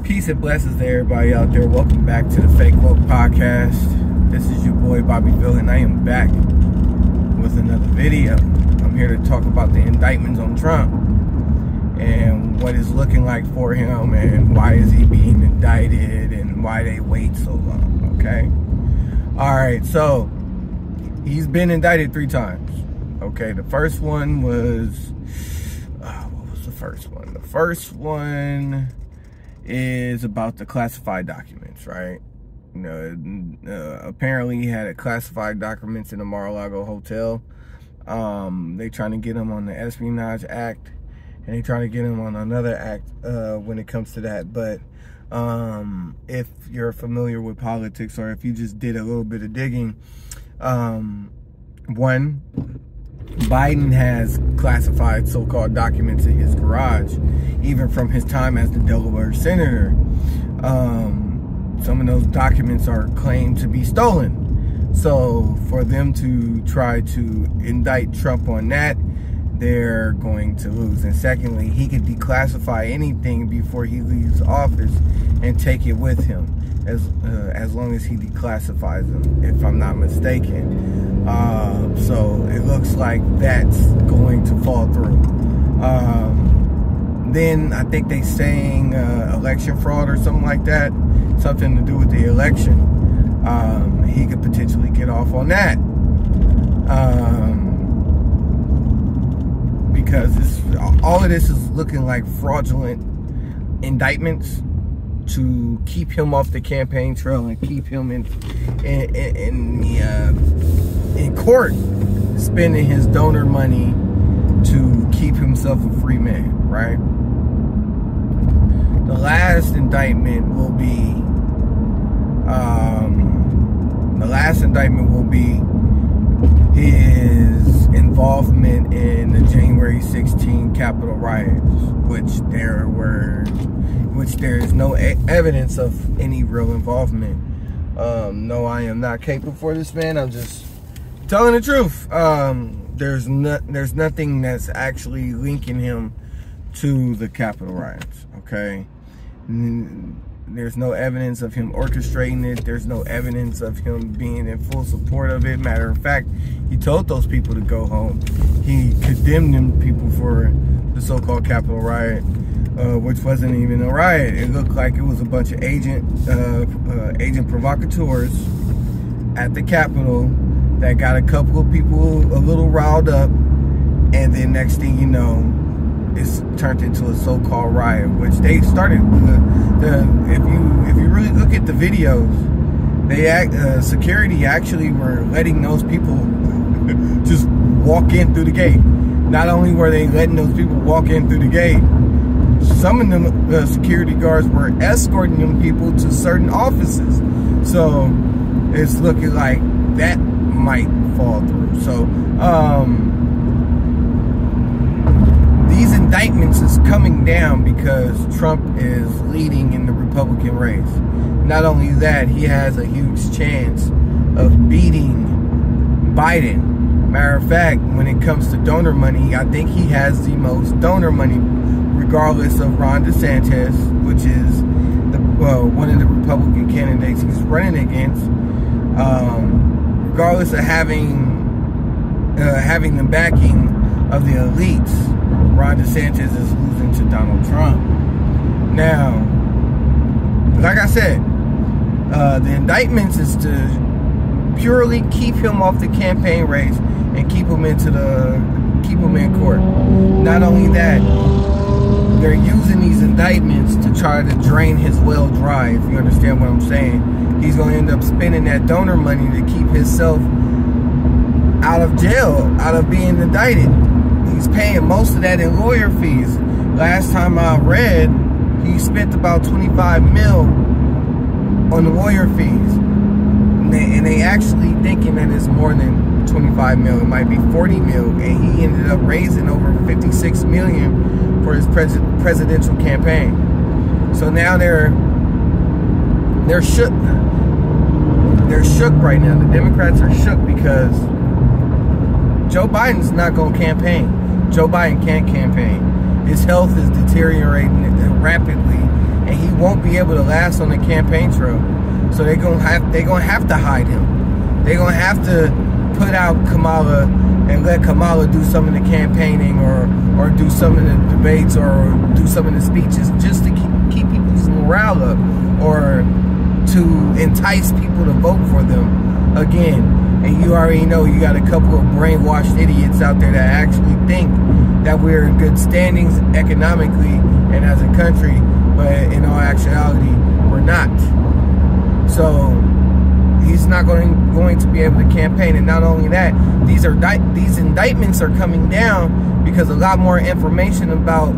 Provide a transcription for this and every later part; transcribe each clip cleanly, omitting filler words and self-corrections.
Peace and blessings to everybody out there. Welcome back to the Fake Woke Podcast. This is your boy BobbyVILN. I am back with another video. I'm here to talk about the indictments on Trump and what it's looking like for him and why is he being indicted and why they wait so long, okay? Alright, so he's been indicted 3 times. Okay, the first one was, what was the first one? The first one is about the classified documents, right? You know, apparently he had classified documents in the Mar-a-Lago hotel. They trying to get him on the Espionage Act, and they trying to get him on another act when it comes to that. But if you're familiar with politics, or if you just did a little bit of digging, one, Biden has classified so-called documents in his garage, even from his time as the Delaware senator. Some of those documents are claimed to be stolen. So for them to try to indict Trump on that, they're going to lose. And secondly, he could declassify anything before he leaves office and take it with him, as long as he declassifies them, if I'm not mistaken. So it looks like that's going to fall through. Then I think they saying election fraud or something like that, something to do with the election. He could potentially get off on that. Because all of this is looking like fraudulent indictments to keep him off the campaign trail and keep him in court, spending his donor money to keep himself a free man, right? The last indictment will be his involvement in the January 16 Capitol riots, which there is no evidence of any real involvement. No, I am not capable for this, man. I'm just telling the truth. There's nothing that's actually linking him to the Capitol riots, okay? There's no evidence of him orchestrating it. There's no evidence of him being in full support of it. Matter of fact, he told those people to go home. He condemned them people for the so-called Capitol riot, which wasn't even a riot. It looked like it was a bunch of agent provocateurs at the Capitol that got a couple of people a little riled up, and then next thing you know, it's turned into a so-called riot, which they started. If you really look at the videos, security actually were letting those people just walk in through the gate. Not only were they letting those people walk in through the gate, some of them security guards were escorting them people to certain offices. So it's looking like that might fall through. So these indictments is coming down because Trump is leading in the Republican race. Not only that, he has a huge chance of beating Biden. Matter of fact, when it comes to donor money, I think he has the most donor money, regardless of Ron DeSantis, which is one of the Republican candidates he's running against. Regardless of having the backing of the elites, Ron DeSantis is losing to Donald Trump. Now, like I said, the indictments is to purely keep him off the campaign race and keep him in court. Not only that, they're using these indictments to try to drain his well dry, if you understand what I'm saying. He's going to end up spending that donor money to keep himself out of jail, out of being indicted. He's paying most of that in lawyer fees. Last time I read, he spent about 25 mil on the lawyer fees. And they actually thinking that it's more than 25 mil. It might be 40 mil. And he ended up raising over 56 million for his presidential campaign. So now they're shook. They're shook right now. The Democrats are shook because Joe Biden's not going to campaign. Joe Biden can't campaign. His health is deteriorating rapidly, and he won't be able to last on the campaign trail. So they're gonna have to hide him. They're gonna have to put out Kamala and let Kamala do some of the campaigning or do some of the debates or do some of the speeches just to keep people's morale up or to entice people to vote for them again. And you already know you got a couple of brainwashed idiots out there that actually think that we're in good standings economically and as a country, but in all actuality, we're not. So he's not going to be able to campaign. And not only that, these indictments are coming down because a lot more information about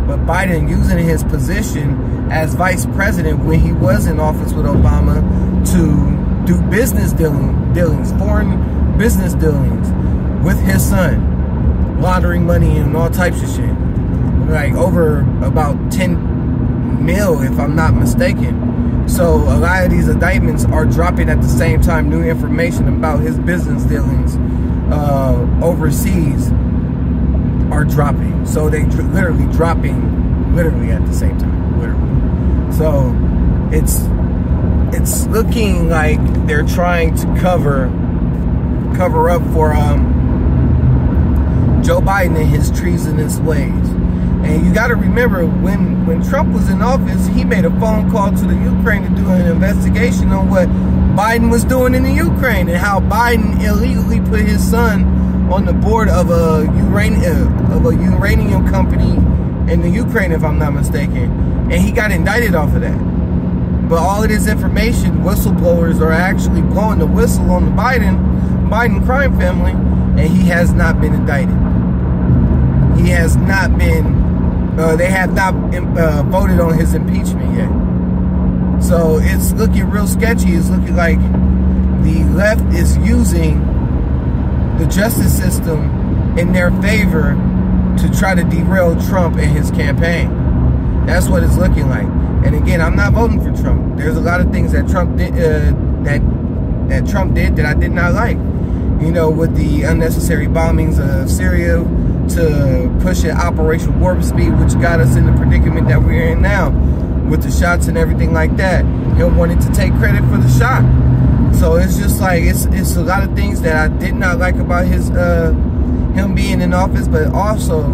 but Biden using his position as vice president when he was in office with Obama to do business dealings, foreign business dealings with his son, laundering money and all types of shit. Like over about 10 mil, if I'm not mistaken. So a lot of these indictments are dropping at the same time. New information about his business dealings overseas are dropping. So they literally dropping at the same time, literally. So it's looking like they're trying to cover up for Joe Biden and his treasonous ways. And you got to remember, when Trump was in office, he made a phone call to the Ukraine to do an investigation on what Biden was doing in the Ukraine and how Biden illegally put his son on the board of a uranium company in the Ukraine, if I'm not mistaken. And he got indicted off of that. But all of this information, whistleblowers are actually blowing the whistle on the Biden crime family, and he has not been indicted. He has not been, they have not voted on his impeachment yet. So it's looking real sketchy. It's looking like the left is using the justice system in their favor to try to derail Trump and his campaign. That's what it's looking like. And again, I'm not voting for Trump. There's a lot of things that Trump did that Trump did that I did not like. You know, with the unnecessary bombings of Syria, to push it Operation Warp Speed, which got us in the predicament that we're in now, with the shots and everything like that. He wanted to take credit for the shot. So it's just like it's a lot of things that I did not like about his him being in office, but also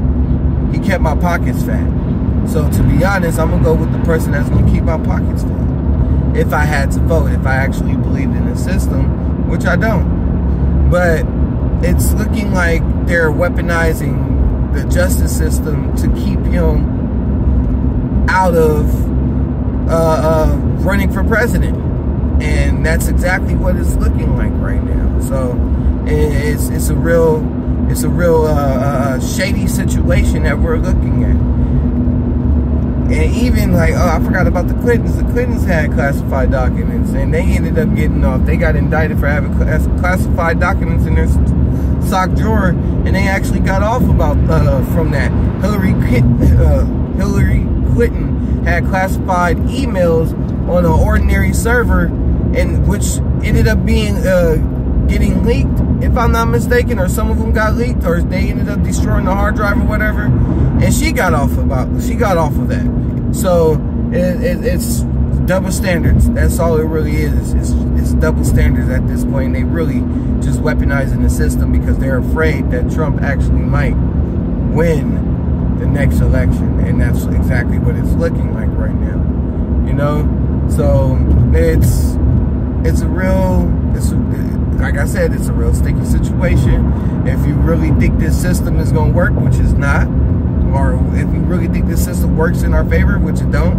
he kept my pockets fat. So to be honest, I'm gonna go with the person that's gonna keep my pockets fat. If I had to vote, if I actually believed in the system, which I don't. But it's looking like they're weaponizing the justice system to keep him out of running for president. And that's exactly what it's looking like right now. So it's a real shady situation that we're looking at. And even like, oh, I forgot about the Clintons. The Clintons had classified documents, and they ended up getting off. They got indicted for having classified documents in their sock drawer, and they actually got off about from that. Hillary Clinton had classified emails on an ordinary server, and which ended up being getting leaked, if I'm not mistaken, or some of them got leaked, or they ended up destroying the hard drive or whatever, and she got off of that. So it's double standards. That's all it really is. It's double standards at this point. They really just weaponizing the system because they're afraid that Trump actually might win the next election, and that's exactly what it's looking like right now. You know, so like I said, it's a real sticky situation. If you really think this system is going to work, which is not, or if you really think this system works in our favor, which it don't,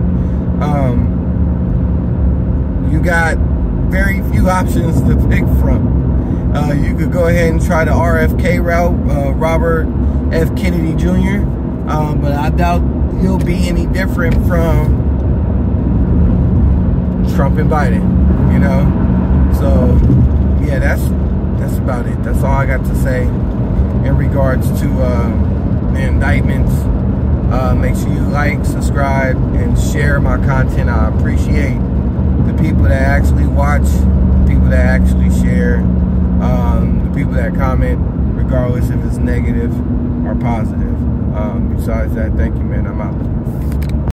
you got very few options to pick from. You could go ahead and try the RFK route, Robert F. Kennedy Jr., but I doubt he'll be any different from Trump and Biden, you know? So, yeah, that's about it. That's all I got to say in regards to the indictments. Make sure you like, subscribe, and share my content. I appreciate the people that actually watch, the people that actually share, the people that comment, regardless if it's negative or positive. Besides that, thank you, man. I'm out.